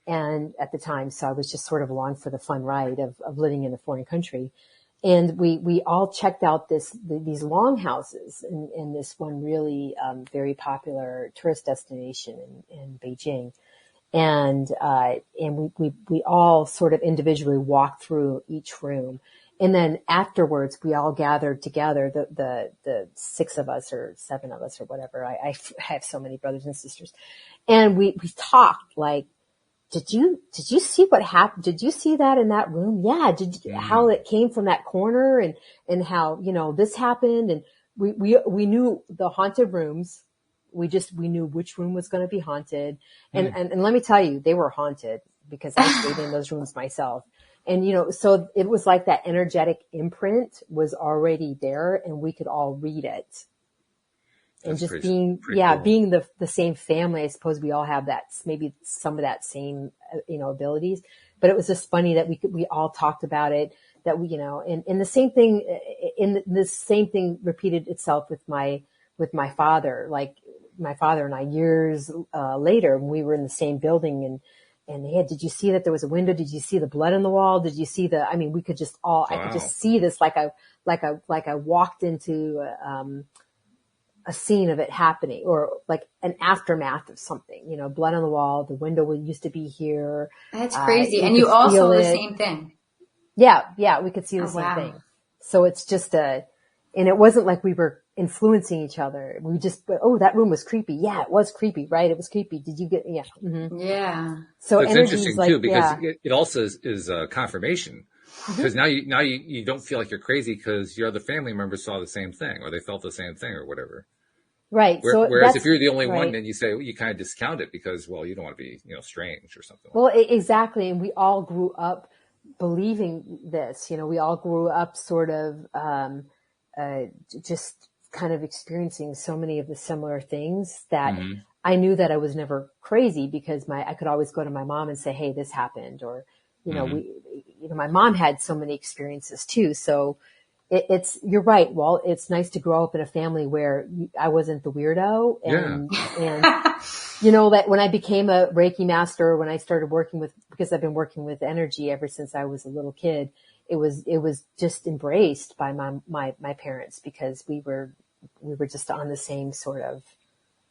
and at the time, so I was just sort of along for the fun ride of living in a foreign country. And we all checked out these longhouses in this one really, very popular tourist destination in Beijing. And we all sort of individually walked through each room. And then afterwards, we all gathered together, the 6 of us or 7 of us or whatever. I have so many brothers and sisters. And we talked like, did you see what happened? Did you see that in that room? Yeah. How it came from that corner and how, this happened. And we knew the haunted rooms. We knew which room was going to be haunted. And let me tell you, they were haunted because I stayed in those rooms myself. And, so it was like that energetic imprint was already there and we could all read it. And just being the same family, I suppose we all have that, maybe some of that same, abilities. But it was just funny that we all talked about it, that we, and the same thing repeated itself with my father. Like my father and I years later, when we were in the same building and did you see that there was a window? Did you see the blood on the wall? Did you see we could just I could just see this like I walked into a scene of it happening, or like an aftermath of something, blood on the wall, the window used to be here. That's crazy. And you also the same thing. Yeah. We could see the same thing. So it's just and it wasn't like we were influencing each other. We just, oh, that room was creepy. Yeah, it was creepy, right? It was creepy. Did you get, yeah. Mm-hmm. Yeah. So it's energy interesting is like, too, because yeah. it also is a confirmation. Because now you don't feel like you're crazy because your other family members saw the same thing or they felt the same thing or whatever. Right. Whereas if you're the only right. one, then you say, you kind of discount it because, well, you don't want to be, strange or something. Well, exactly. And we all grew up believing this, we all grew up sort of, just kind of experiencing so many of the similar things that I knew that I was never crazy because I could always go to my mom and say, hey, this happened. Or, my mom had so many experiences too. So you're right. Well, it's nice to grow up in a family where I wasn't the weirdo. And that when I became a Reiki master, when I started working because I've been working with energy ever since I was a little kid, it was just embraced by my parents because we were just on the same sort of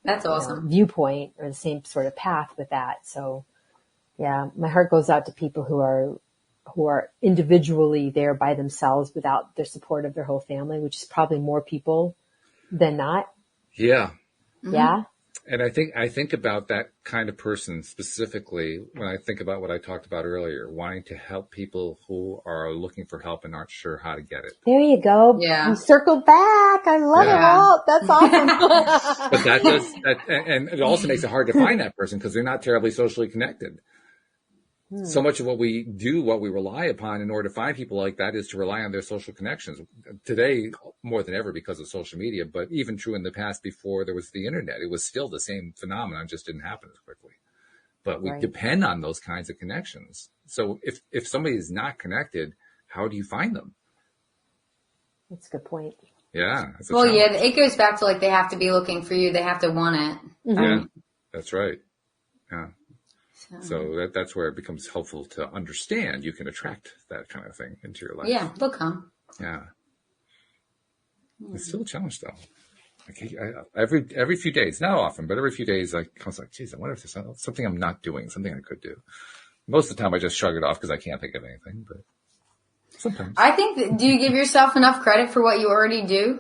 that's awesome viewpoint or the same sort of path with that. So yeah, my heart goes out to people who are individually there by themselves without the support of their whole family, which is probably more people than not. Yeah. Mm-hmm. Yeah. And I think about that kind of person specifically when I think about what I talked about earlier, wanting to help people who are looking for help and aren't sure how to get it. There you go. Yeah. You circled back. I love it all. That's awesome. But that does, and it also makes it hard to find that person because they're not terribly socially connected. So much of what we do, what we rely upon in order to find people like that is to rely on their social connections. Today, more than ever because of social media, but even true in the past before there was the internet, it was still the same phenomenon, just didn't happen as quickly. But we depend on those kinds of connections. So if somebody is not connected, how do you find them? That's a good point. Yeah. Well, yeah, it goes back to they have to be looking for you. They have to want it. Mm-hmm. Yeah, that's right. Yeah. So that's where it becomes helpful to understand you can attract that kind of thing into your life. Yeah, they'll come. Yeah. It's still a challenge though. Every few days, not often, but every few days I was like, geez, I wonder if there's something I'm not doing, something I could do. Most of the time I just shrug it off because I can't think of anything, but sometimes. I think, do you give yourself enough credit for what you already do?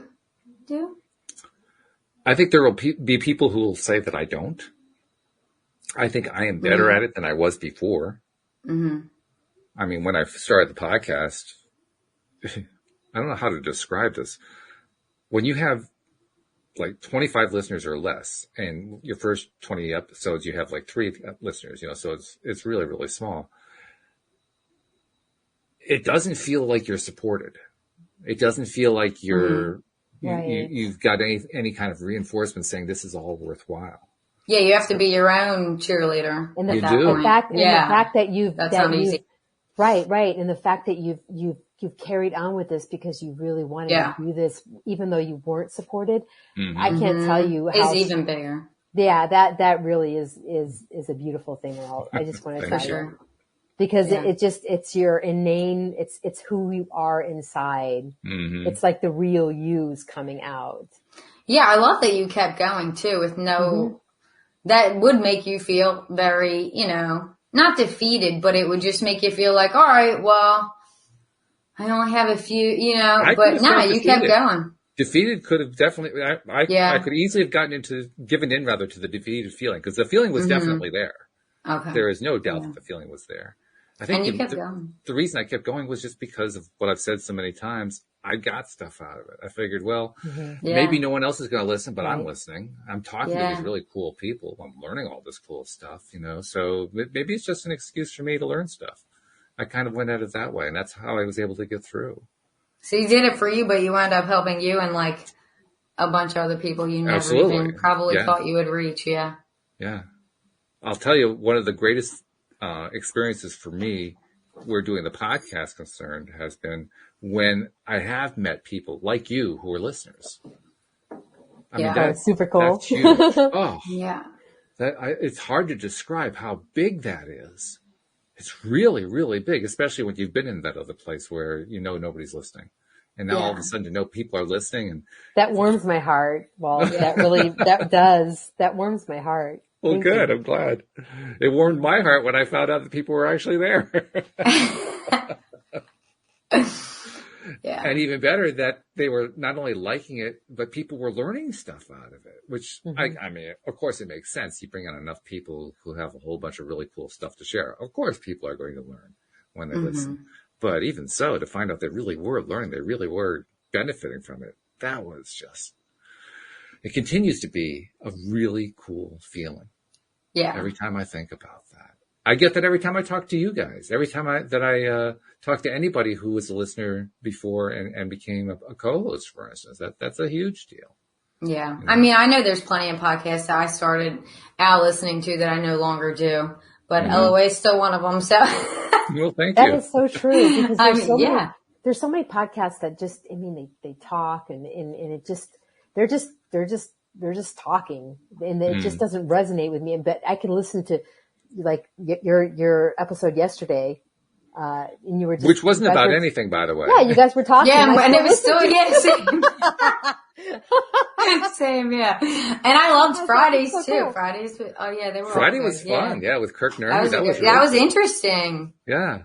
I think there will be people who will say that I don't. I think I am better at it than I was before. Mm-hmm. I mean, when I started the podcast, I don't know how to describe this. When you have 25 listeners or less, and your first 20 episodes, you have 3 listeners, so it's really, really small. It doesn't feel like you're supported. It doesn't feel like you've got any kind of reinforcement saying this is all worthwhile. Yeah, you have to be your own cheerleader. And the fact that you've that's not easy. Right. And the fact that you've carried on with this because you really wanted to do this, even though you weren't supported. Mm-hmm. I can't tell you how it's even bigger. Yeah, that really is a beautiful thing. I just want to tell you because it's your inane, it's who you are inside. Mm-hmm. It's like the real you's coming out. Yeah, I love that you kept going too with that would make you feel very, not defeated, but it would just make you feel like, all right, well, I only have a few, but no, you kept going. Defeated could have definitely, I could easily have given in to the defeated feeling because the feeling was definitely there. Okay. There is no doubt that the feeling was there. I think and you kept going. The reason I kept going was just because of what I've said so many times. I got stuff out of it. I figured, well, maybe no one else is going to listen, but I'm listening. I'm talking to these really cool people. I'm learning all this cool stuff, so maybe it's just an excuse for me to learn stuff. I kind of went at it that way, and that's how I was able to get through. So you did it for you, but you wound up helping you and a bunch of other people you never even probably thought you would reach. Yeah. Yeah. I'll tell you, one of the greatest experiences for me where doing the podcast concerned has been when I have met people like you who are listeners. I mean, that's super cool. That's huge. Oh, yeah. It's hard to describe how big that is. It's really, really big, especially when you've been in that other place where nobody's listening. And now all of a sudden to know people are listening. And that warms my heart. Well, that warms my heart. Well, good. I'm glad. It warmed my heart when I found out that people were actually there. Yeah. And even better that they were not only liking it, but people were learning stuff out of it, which I mean, of course it makes sense. You bring on enough people who have a whole bunch of really cool stuff to share. Of course people are going to learn when they listen. But even so, to find out they really were learning, they really were benefiting from it, that was just, it continues to be a really cool feeling. Yeah. Every time I think about that. I get that every time I talk to you guys, every time I talk to anybody who was a listener before and became a co-host, for instance, that's a huge deal. Yeah. You know? I mean, I know there's plenty of podcasts that I started out listening to that I no longer do, but LOA is still one of them. So well, thank That you. is so true because there's so many podcasts that just, I mean, they talk and it just, they're just talking and it just doesn't resonate with me. But I can listen to like your episode yesterday, and you were just, which wasn't about anything, by the way. Yeah, you guys were talking. Yeah, and it was still same. Yeah, and I loved Fridays so too. Cool. Fridays, they were. Friday all was good. fun. Yeah, with Kirk Nerdy. That was interesting. Yeah.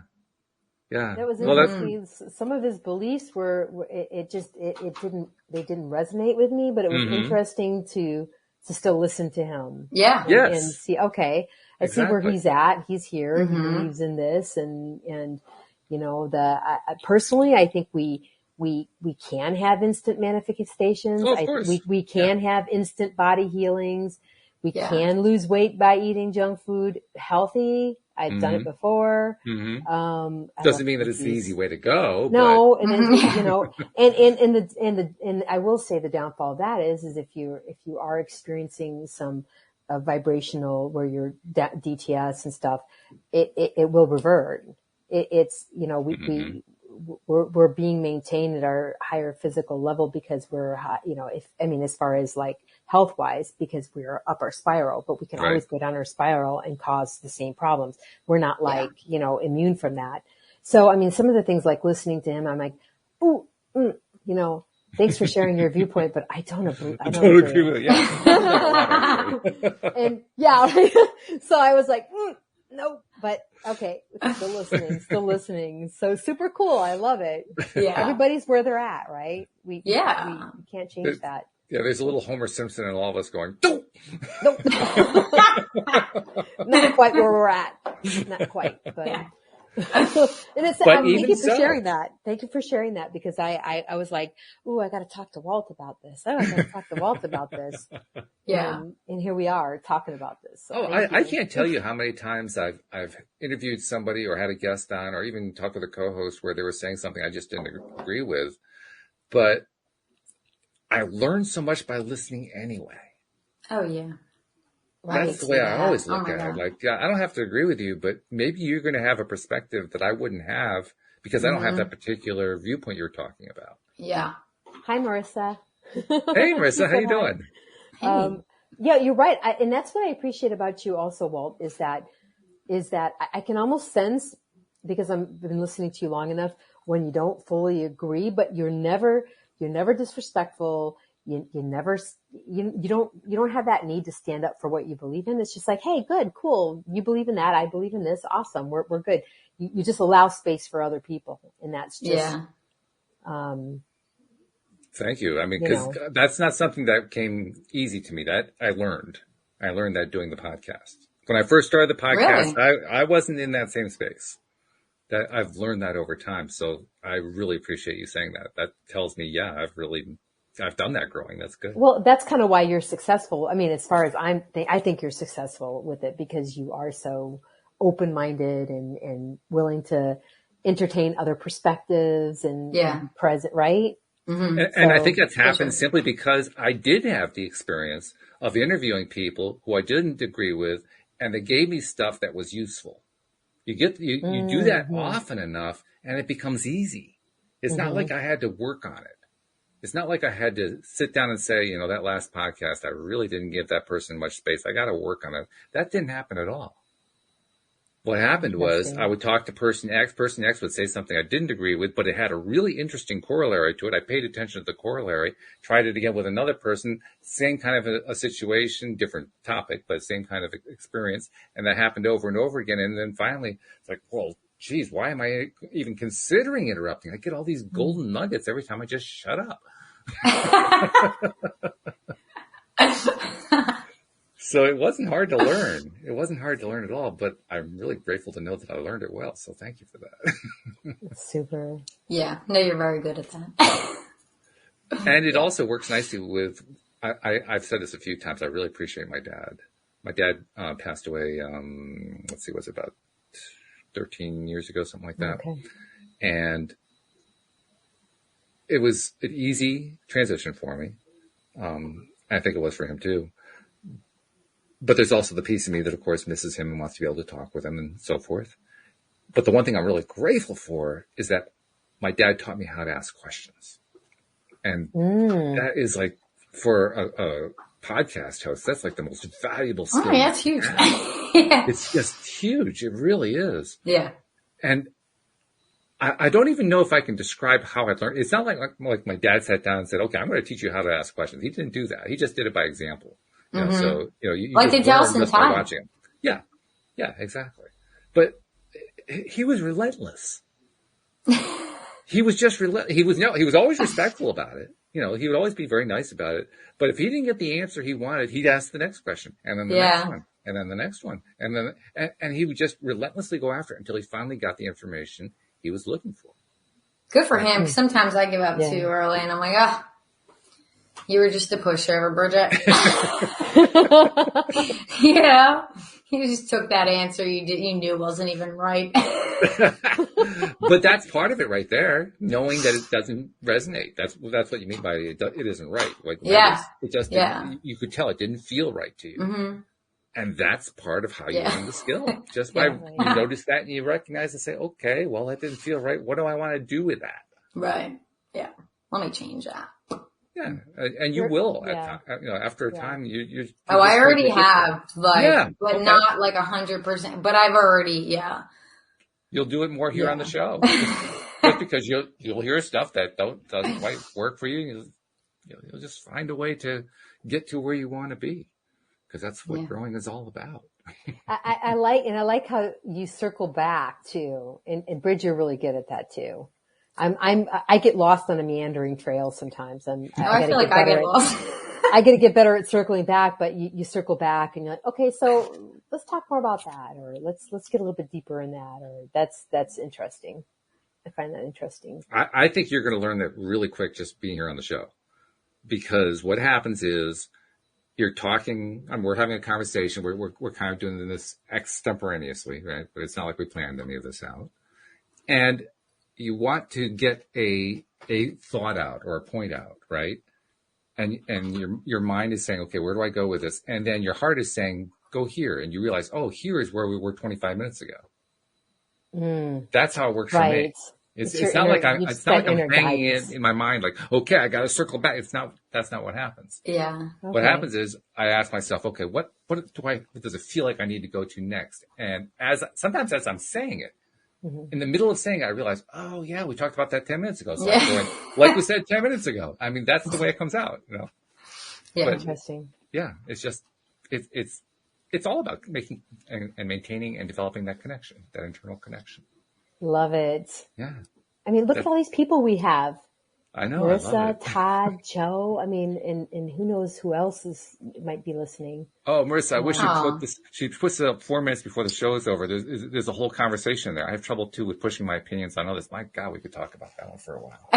Yeah. That was interesting. Some of his beliefs they didn't resonate with me, but it was interesting to still listen to him. Yeah. Yes. And see, okay, I see where he's at. He's here. He believes in this. And, you know, personally, I think we can have instant manifestations. Oh, of course. We can have instant body healings. We can lose weight by eating junk food healthy. I've done it before. Doesn't mean that it's the easy way to go. No, but. and then, you know, and I will say the downfall of that is if you are experiencing some vibrational where you're DTS and stuff, it will revert. It's, you know, we're being maintained at our higher physical level because we're, you know, as far as like health wise, because we're up our spiral, but we can always go down our spiral and cause the same problems. We're not like, you know, immune from that. So, I mean, some of the things like listening to him, I'm like, you know, thanks for sharing your viewpoint, but I don't agree with it. Yeah. And so I was like, nope, but okay, still listening. So super cool. I love it. Yeah. Everybody's where they're at, right? We can't change that. Yeah, there's a little Homer Simpson in all of us going, nope. Not quite where we're at. Not quite, but. And it's, thank you for sharing that. Thank you for sharing that because I was like, ooh, I got to talk to Walt about this. Oh, I got to talk to Walt about this. Yeah. And here we are talking about this. So I can't tell you how many times I've interviewed somebody or had a guest on or even talked with a co-host where they were saying something I just didn't agree with, but I learned so much by listening anyway. Oh yeah. That's the way I always look at it. Like, I don't have to agree with you, but maybe you're going to have a perspective that I wouldn't have because I don't have that particular viewpoint you're talking about. Yeah. Hi, Marissa. Hey, Marissa, how you doing? Hey. Yeah, you're right. And that's what I appreciate about you also, Walt, is that I can almost sense, because I've been listening to you long enough, when you don't fully agree, but you're never disrespectful. You don't have that need to stand up for what you believe in. It's just like, hey, good, cool. You believe in that. I believe in this. Awesome. We're good. You just allow space for other people. And that's just, Thank you. I mean, because that's not something that came easy to me. That I learned that doing the podcast. When I first started the podcast, I wasn't in that same space. That I've learned that over time. So I really appreciate you saying that. That tells me, I've done that growing. That's good. Well, that's kind of why you're successful. I mean, as far as I think you're successful with it because you are so open-minded and willing to entertain other perspectives and present, right? Mm-hmm. And I think that's happened simply because I did have the experience of interviewing people who I didn't agree with, and they gave me stuff that was useful. You do that often enough, and it becomes easy. It's not like I had to work on it. It's not like I had to sit down and say, that last podcast, I really didn't give that person much space. I got to work on it. That didn't happen at all. What happened was I would talk to person X would say something I didn't agree with, but it had a really interesting corollary to it. I paid attention to the corollary, tried it again with another person, same kind of a situation, different topic, but same kind of experience. And that happened over and over again. And then finally it's like, well, geez, why am I even considering interrupting? I get all these golden nuggets every time I just shut up. So it wasn't hard to learn. It wasn't hard to learn at all, but I'm really grateful to know that I learned it well. So thank you for that. Super. Yeah. No, you're very good at that. And it also works nicely with, I've said this a few times. I really appreciate my dad. My dad passed away, was it about 13 years ago, something like that. Okay. And it was an easy transition for me. I think it was for him too. But there's also the piece of me that, of course, misses him and wants to be able to talk with him and so forth. But the one thing I'm really grateful for is that my dad taught me how to ask questions. And that is like, for a podcast host, that's like the most valuable skill. Oh, yeah, that's huge. Yeah. It's just huge. It really is. Yeah. And I don't even know if I can describe how I learned. It's not like my dad sat down and said, okay, I'm going to teach you how to ask questions. He didn't do that. He just did it by example. You know, so, you Like just the learn Delson just by time. watching him. Yeah. Yeah, exactly. But he was relentless. He was just relentless. He was always respectful about it. You know, he would always be very nice about it. But if he didn't get the answer he wanted, he'd ask the next question, and then the next one, and then the next one, and then and he would just relentlessly go after it until he finally got the information he was looking for. Good for him. 'Cause sometimes I give up too early, and I'm like, oh, you were just a pushover, Bridget. You know, you just took that answer you knew wasn't even right. But that's part of it right there, knowing that it doesn't resonate. That's what you mean by it isn't right. Like, it just you could tell it didn't feel right to you. Mm-hmm. And that's part of how you learn the skill. Just by you notice that and you recognize and say, okay, well, that didn't feel right. What do I want to do with that? Right. Yeah. Let me change that. Yeah, and you will after a time. You I already have, but not like 100%. But I've already, You'll do it more here on the show, just because you'll hear stuff that doesn't quite work for you. You'll just find a way to get to where you want to be, because that's what growing is all about. I like how you circle back too, and Bridge, you're really good at that too. I get lost on a meandering trail sometimes. I feel like I get lost. I got to get better at circling back, but you circle back and you're like, okay, so let's talk more about that, or let's get a little bit deeper in that, or that's interesting. I find that interesting. I think you're going to learn that really quick just being here on the show, because what happens is you're talking, we're having a conversation. We're kind of doing this extemporaneously, right? But it's not like we planned any of this out. And you want to get a thought out or a point out, right? And your mind is saying, okay, where do I go with this? And then your heart is saying, go here. And you realize, oh, here is where we were 25 minutes ago. That's how it works for me. It's not like I'm hanging it in my mind like, okay, I got to circle back. That's not what happens. Yeah. Okay. What happens is I ask myself, okay, what does it feel like I need to go to next? And sometimes as I'm saying it, in the middle of saying it, I realize, oh yeah, we talked about that 10 minutes ago. So I'm going, like we said 10 minutes ago. I mean, that's the way it comes out, you know? Yeah. But, interesting. Yeah. It's just, it's all about making and maintaining and developing that connection, that internal connection. Love it. Yeah. I mean, look at all these people we have. I know. Marissa, Todd, Joe. I mean, and who knows who else might be listening. Oh, Marissa, I wish she puts it up 4 minutes before the show is over. There's a whole conversation there. I have trouble too with pushing my opinions on others. My God, we could talk about that one for a while.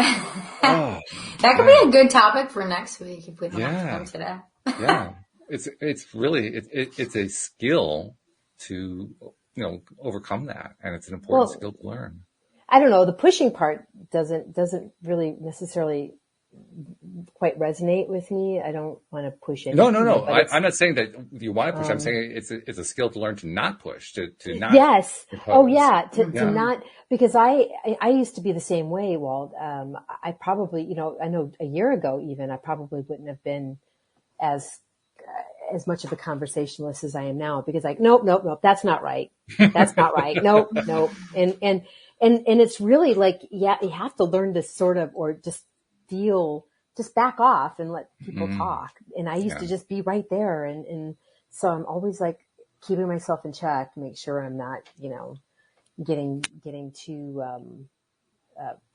That could be a good topic for next week if we don't have time today. Yeah. It's really, it's a skill to, overcome that. And it's an important skill to learn. I don't know. The pushing part doesn't really necessarily quite resonate with me. I don't want to push anything. No. I'm not saying that you want to push. I'm saying it's a skill to learn to not push, to not. Yes. Impose. Oh yeah. To not, because I used to be the same way, Walt. I probably, I know a year ago even, I probably wouldn't have been as much of a conversationalist as I am now, because like, nope, that's not right. That's not right. Nope. And it's really like, you have to learn to sort of, or just back off and let people talk. And I used to just be right there. And so I'm always like keeping myself in check, make sure I'm not, getting too,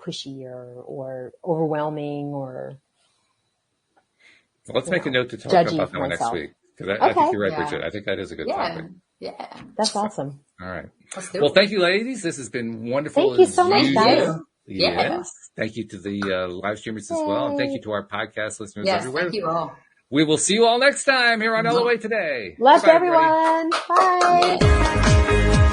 pushy or overwhelming or. So let's make a note to talk about that one next week. Because I think you're right, Bridget. I think that is a good topic. Yeah. That's awesome. All right. Let's do Well, it. thank you, ladies. This has been wonderful. Thank you so much, usual. guys. Yes. Thank you to the live streamers as well. And thank you to our podcast listeners Yes, everywhere. thank you all. We will see you all next time here on LOA Today. Love Goodbye, everybody. everyone. Bye.